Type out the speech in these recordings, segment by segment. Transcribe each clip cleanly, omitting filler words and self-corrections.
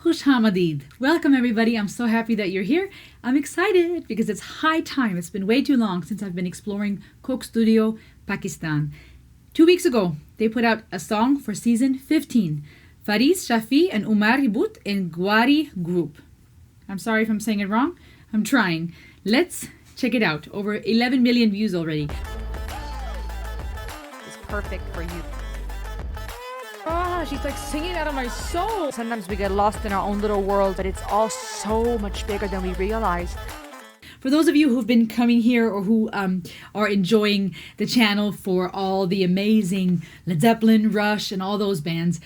Khush Hamadid. Welcome everybody. I'm so happy that you're here. I'm excited because it's high time. It's been way too long since I've been exploring Coke Studio, Pakistan. 2 weeks ago, they put out a song for season 15. Faris Shafi and Umar Hibut in Gwari Group. I'm sorry if I'm saying it wrong. I'm trying. Let's check it out. Over 11 million views already. It's perfect for you. She's like singing out of my soul. Sometimes we get lost in our own little world, but it's all so much bigger than we realize. For those of you who've been coming here or who are enjoying the channel for all the amazing Led Zeppelin, Rush, and all those bands,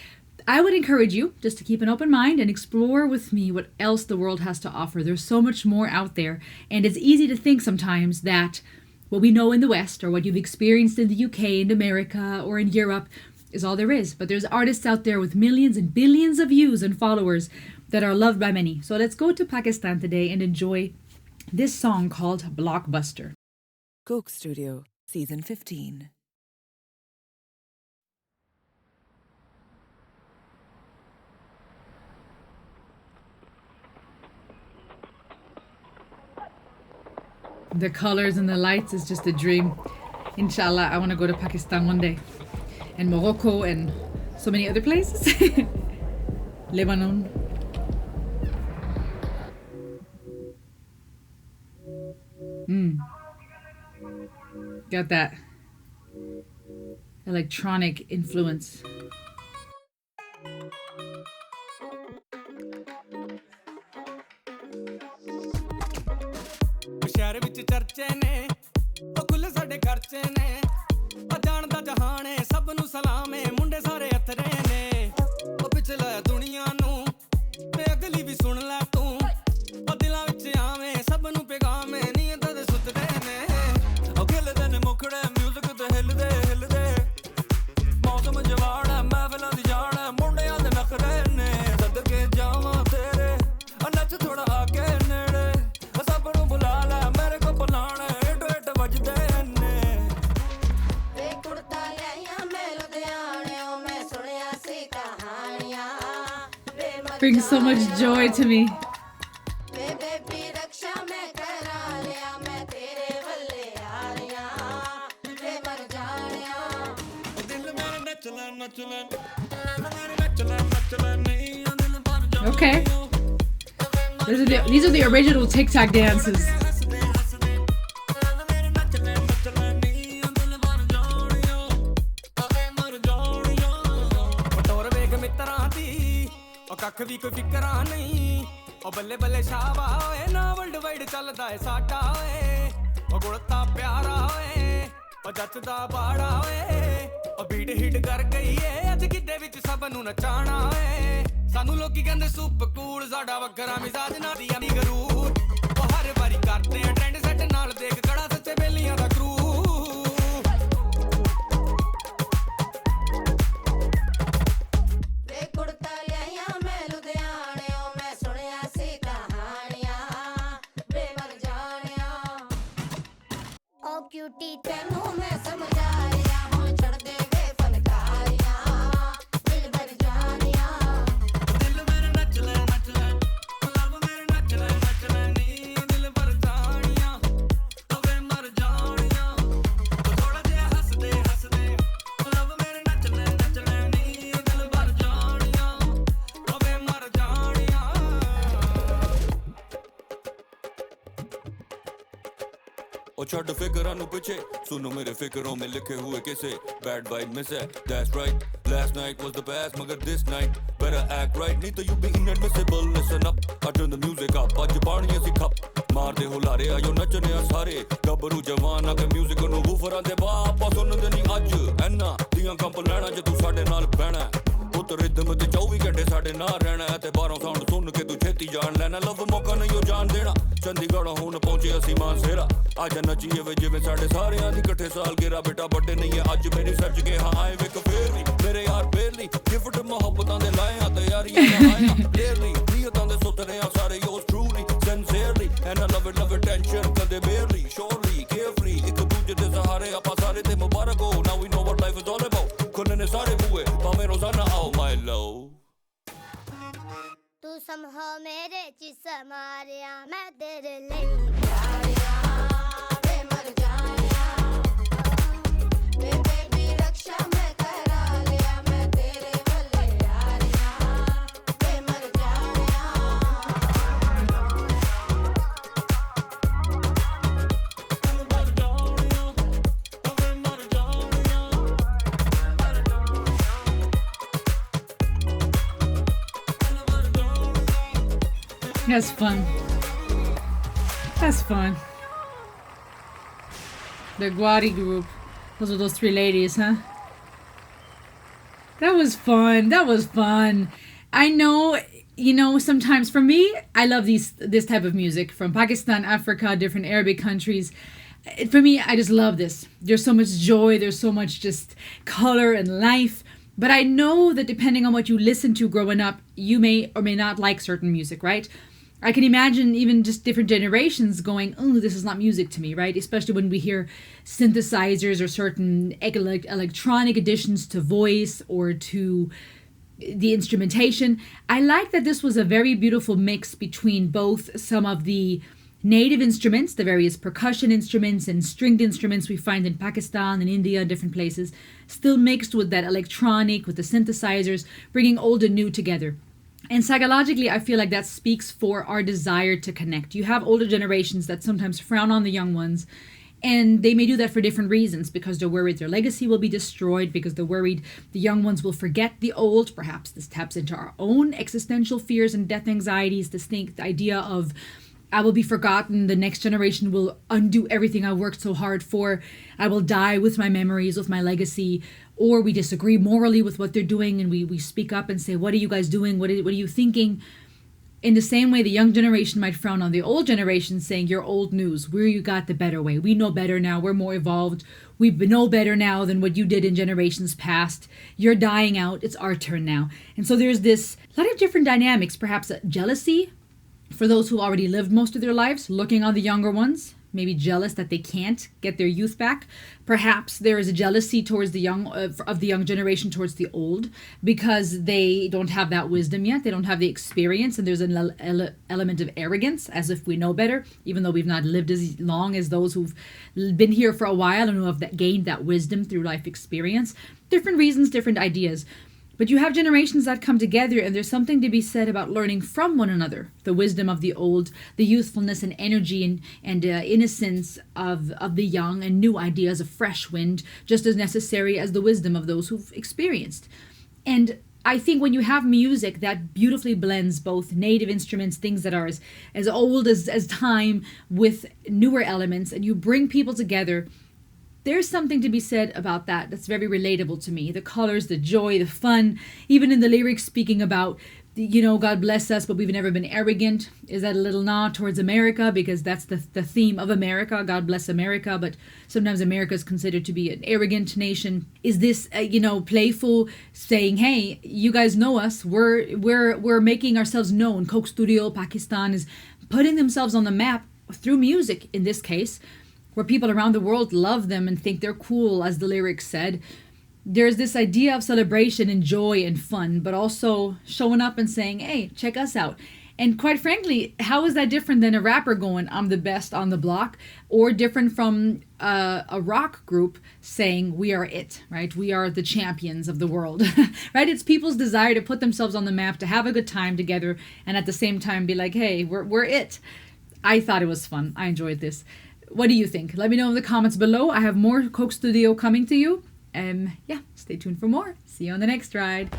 I would encourage you just to keep an open mind and explore with me what else the world has to offer. There's so much more out there, and it's easy to think sometimes that what we know in the West or what you've experienced in the UK, in America, or in Europe is all there is. But there's artists out there with millions and billions of views and followers that are loved by many. So let's go to Pakistan today and enjoy this song called Blockbuster. Coke Studio, Season 15. The colors and the lights is just a dream. Inshallah, I want to go to Pakistan one day. And Morocco and so many other places. Lebanon. Got that electronic influence. ਸ਼ਹਿਰ ਵਿੱਚ ਚਰਚੇ ਨੇ ਉਹ ਖੁੱਲੇ ਸਾਡੇ ਖਰਚੇ ਨੇ ਉਹ ਜਾਣਦਾ ਜਹਾਨ ਏ ਸਭ ਨੂੰ ਸਲਾਮ ਏ ਮੁੰਡੇ ਸਾਰੇ ਅਥਰੇ ਨੇ ਉਹ ਪਿਛਲਾ ਦੁਨੀਆ ਨੂੰ ਤੇ ਅਗਲੀ ਵੀ ਸੁਣ ਲੈ ਤੂੰ ਉਹ ਦਿਲਾਂ ਵਿੱਚ ਆਵੇਂ ਸਭ ਨੂੰ ਪੈਗਾਮ ਏ ਨੀਂਦ ਦੇ ਸੁੱਤਦੇ ਨੇ ਉਹ ਖਿਲਦੇ ਨੇ ਮੁਖੜੇ ਮਿਊਜ਼ਿਕ ਤੇ ਹਿੱਲਦੇ ਹਿੱਲਦੇ ਮੌਸਮ ਜਵਾਨ ਮਹਿਫਲਾਂ ਦੀ ਜਾਣ ਮੁੰਡਿਆਂ ਦੇ ਨਖਰੇ ਨੇ ਸਦਕੇ ਜਾਵਾਂ ਤੇਰੇ ਨੱਚ ਥੋੜਾ ਆ ਕੇ ਨੇੜੇ ਸਭ ਨੂੰ ਬੁਲਾ ਲੈ ਮੇਰੇ ਕੋ ਬੁਲਾਣ ਏਡ ਏਡ ਵੱਜਦੇ ਨੇ ਵੇ ਕੁੜਤਾ ਲਿਆਈਆਂ ਮੈਂ ਲੁਧਿਆਣਿਓ ਮੈਂ ਸੁਣਿਆ ਸੀ ਕਹਾਣੀਆਂ Brings so much joy to me. ਵੇ ਬੇਬੀ ਰਕਸ਼ਾ ਮੈਂ ਕਰਾ ਲਿਆ ਮੈਂ ਤੇਰੇ ਵੱਲੇ ਆ ਰਿਆ ਵੇ ਮਰ ਜਾਣਿਆ ਦਿਲ ਮੇਰਾ ਨੱਚ ਲੈ ਨੱਚ ਲੈ ਨੱਚ ਲੈ ਨੱਚ ਲੈ ਨਹੀਂ ਦਿਲ ਭਰ ਜਾ Okay. These are the original TikTok dances. ਕੱਖ ਵੀ ਕੋਈ ਫਿਕਰਾਂ ਨਹੀਂ ਉਹ ਬੱਲੇ ਬੱਲੇ ਸ਼ਾਵਾ ਓਏ ਨਾ ਵਰਲਡ ਵਾਈਡ ਚੱਲਦਾ ਏ ਸਾਡਾ ਓਏ ਉਹ ਗੁੜਤਾ ਪਿਆਰਾ ਓਏ ਉਹ ਜੱਚਦਾ ਬਾੜਾ ਓਏ ਉਹ ਬੀਟ ਹਿੱਟ ਕਰ ਗਈ ਏ ਅੱਜ ਕਿੱਡੇ ਵਿੱਚ ਸਭ ਨੂੰ ਨਚਾਣਾ ਓਏ ਸਾਨੂੰ ਲੋਕੀ ਕਹਿੰਦੇ ਸੁਪ ਕੂਲ ਸਾਡਾ ਵੱਖਰਾ ਮਿਜ਼ਾਜ ਨਾ ਦੀ ਅਮੀ ਗਰੂਰ ਉਹ ਹਰ ਵਾਰੀ ਕਰਦੇ ਆ ਟ੍ਰੈਂਡ ਸੈੱਟ ਨਾਲ ਦੇਖ ਕੜਾ ਸੱਚੇ ਬੇਲੀਆਂ ਦਾ ਕਰੂ ਵੇ ਕੁੜਤਾ ਲਿਆਈਆਂ ਮੈਂ ਲੁਧਿਆਣਿਓ ਮੈਂ ਸੁਣਿਆ ਸੀ ਕਹਾਣੀਆਂ ਵੇ ਮਰ ਜਾਣਿਆ ਓ ਕਿਊਟੀ ਤੈਨੂੰ ਮੈਂ ਸਮਝਾ ਰਿਆ ਹੁਣ ਛੱਡ ਦੇ ਵੇ ਫਨਕਾਰੀਆਂ ਦਿਲ ਭਰ ਜਾਣਿਆ ਦਿਲ ਮੇਰੇ ਨੱਚ ਲੈ ਲਵ ਮੇਰੇ ਨੱਚ ਲੈ ਨੀ ਦਿਲ ਭਰ ਜਾਣਿਆ ਵੇ ਮਰ ਜਾਣਿਆ ਥੋੜਾ ਜਿਹਾ ਹੱਸਦੇ ਹੱਸਦੇ ਲਵ ਮੇਰੇ ਨੱਚ ਲੈ ਨੀ ਦਿਲ ਭਰ ਜਾਣਿਆ ਵੇ ਮਰ ਜਾਣਿਆ और छड़ फिकरां नु पीछे सुनो मेरे फिकरों में लिखे हुए किसे बैड वाइब मिस है that's right last night was the best मगर this night better act right नहीं तो you be inadmissible listen up I turn the music up ਅੱਜ ਪਾਣੀ ਅਸੀਂ ਖੱਪ ਮਾਰਦੇ ਹੁਲਾਰੇ ਆਇਓ ਨੱਚਨੇ ਆ ਸਾਰੇ ਗੱਭਰੂ ਜਵਾਨ ਆ ਕੇ ਮਿਊਜ਼ਿਕ ਨੂੰ ਵੂਫਰਾਂ ਦੇ ਬਾਪਾ ਸੁਣਦੇ ਨਹੀਂ ਅੱਜ ਐਨਾ ਦੀਆਂ ਕੰਪ ਲੈਣਾ ਜੇ ਤੂੰ ਸਾਡੇ ਨਾਲ ਬਹਿਣਾ ਪੁੱਤ ਰਿਦਮ ਤੇ 24 ਘੰਟੇ ਸਾਡੇ ਨਾਲ ਰਹਿਣਾ ਤੇ 12 ਸਾਊਂਡ ਸੁਣ ਕੇ ਤੂੰ ਛੇਤੀ ਜਾਣ ਲੈਣਾ ਲਵ ਮੌਕਾ ਨਹੀਂ ਉਹ ਜਾਣ ਦੇਣਾ ਚੰਡੀਗੜ੍ਹ ਹੁਣ ਪਹੁੰਚੇ ਅਸੀਂ ਮਾਨਸੇਰਾ ਅੱਜ ਨੱਚੀਏ ਵੇ ਜਿਵੇਂ ਸਾਡੇ ਸਾਰਿਆਂ ਦੀ ਇਕੱਠੇ ਸਾਲ ਗੇਰਾ ਬੇਟਾ ਵੱਡੇ ਨਹੀਂ ਹੈ ਅੱਜ ਮੇਰੀ ਸੱਜ ਕੇ ਹਾਂ ਆਏ ਵੇਖ ਫੇਰ ਵੀ ਮੇਰੇ ਯਾਰ ਬੇਰਲੀ ਗਿਫਟ ਮੁਹੱਬਤਾਂ ਦੇ ਲਾਏ ਆ ਤਿਆਰੀਆਂ ਆਇਆ ਡੇਰਲੀ ਨੀਅਤਾਂ ਦੇ ਸੁਤਰੇ ਆ ਸਾਰੇ yours truly sincerely and I love it tension ਕਦੇ ਬੇਰਲੀ surely carefree ਇੱਕ ਦੂਜੇ ਦੇ ਸਹਾਰੇ ਆਪਾਂ ਸਾਰੇ ਤੇ ਮੁਬਾਰਕ ਹੋ now we know what life is all about ਖੁੱਲ੍ਹੇ ਨੇ ਸਾਰੇ ਬੂਏ ਭਾਵੇਂ ਰੋਜ਼ਾਨਾ ਆਓ my love ਤੂੰ ਸਮਹਾ ਮੇਰੇ ਚ ਸਮਾ ਰਿਆ ਮੈਂ ਤੇਰੇ ਲਈ ਪਿਆਰਿਆ ਵੇ ਮਰ ਜਾਣਿਆ ਵੇ ਬੇਬੀ ਰਕਸ਼ਾ ਮੈਂ ਕਰਾ ਲਿਆ ਮੈਂ ਤੇਰੇ ਵੱਲੇ ਯਾਰਿਆ ਵੇ ਮਰ ਜਾਣਿਆ That's fun. That's fun. The Guari group. Those are those three ladies, huh? That was fun. That was fun. I know, sometimes for me, I love this type of music from Pakistan, Africa, different Arabic countries. For me, I just love this. There's so much joy. There's so much just color and life. But I know that depending on what you listen to growing up, you may or may not like certain music, right? I can imagine even just different generations going, oh, this is not music to me, right? Especially when we hear synthesizers or certain electronic additions to voice or to the instrumentation. I like that this was a very beautiful mix between both some of the native instruments, the various percussion instruments and stringed instruments we find in Pakistan and India and different places, still mixed with that electronic, with the synthesizers, bringing old and new together. And psychologically, I feel like that speaks for our desire to connect. You have older generations that sometimes frown on the young ones, and they may do that for different reasons, because they're worried their legacy will be destroyed, because they're worried the young ones will forget the old. Perhaps this taps into our own existential fears and death anxieties, the idea of I will be forgotten, the next generation will undo everything I worked so hard for, I will die with my memories, with my legacy. Or we disagree morally with what they're doing and we speak up and say, what are you guys doing? What are you thinking? In the same way, the young generation might frown on the old generation saying, you're old news. You got the better way. We know better now. We're more evolved. We know better now than what you did in generations past. You're dying out. It's our turn now. And so there's this lot of different dynamics, perhaps jealousy for those who already lived most of their lives, looking on the younger ones, maybe jealous that they can't get their youth back. Perhaps there is a jealousy towards the young of the young generation towards the old, because they don't have that wisdom yet. They don't have the experience, and there's an element of arrogance, as if we know better, even though we've not lived as long as those who've been here for a while and who have gained that wisdom through life experience. Different reasons, different ideas. But you have generations that come together, and there's something to be said about learning from one another. The wisdom of the old, the youthfulness and energy and innocence of the young, and new ideas of fresh wind, just as necessary as the wisdom of those who've experienced. And I think when you have music that beautifully blends both native instruments, things that are as old as time, with newer elements, and you bring people together, there's something to be said about that that's very relatable to me. The colors, the joy, the fun, even in the lyrics speaking about, God bless us, but we've never been arrogant. Is that a little nod towards America? Because that's the theme of America, God bless America, but sometimes America is considered to be an arrogant nation. Is this, playful saying, hey, you guys know us, we're making ourselves known. Coke Studio, Pakistan is putting themselves on the map through music in this case, where people around the world love them and think they're cool, as the lyrics said. There's this idea of celebration and joy and fun, but also showing up and saying, hey, check us out. And quite frankly, how is that different than a rapper going, I'm the best on the block, or different from a rock group saying, we are it, right? We are the champions of the world, right? It's people's desire to put themselves on the map, to have a good time together, and at the same time be like, hey, we're it. I thought it was fun. I enjoyed this. What do you think? Let me know in the comments below. I have more Coke Studio coming to you. Stay tuned for more. See you on the next ride.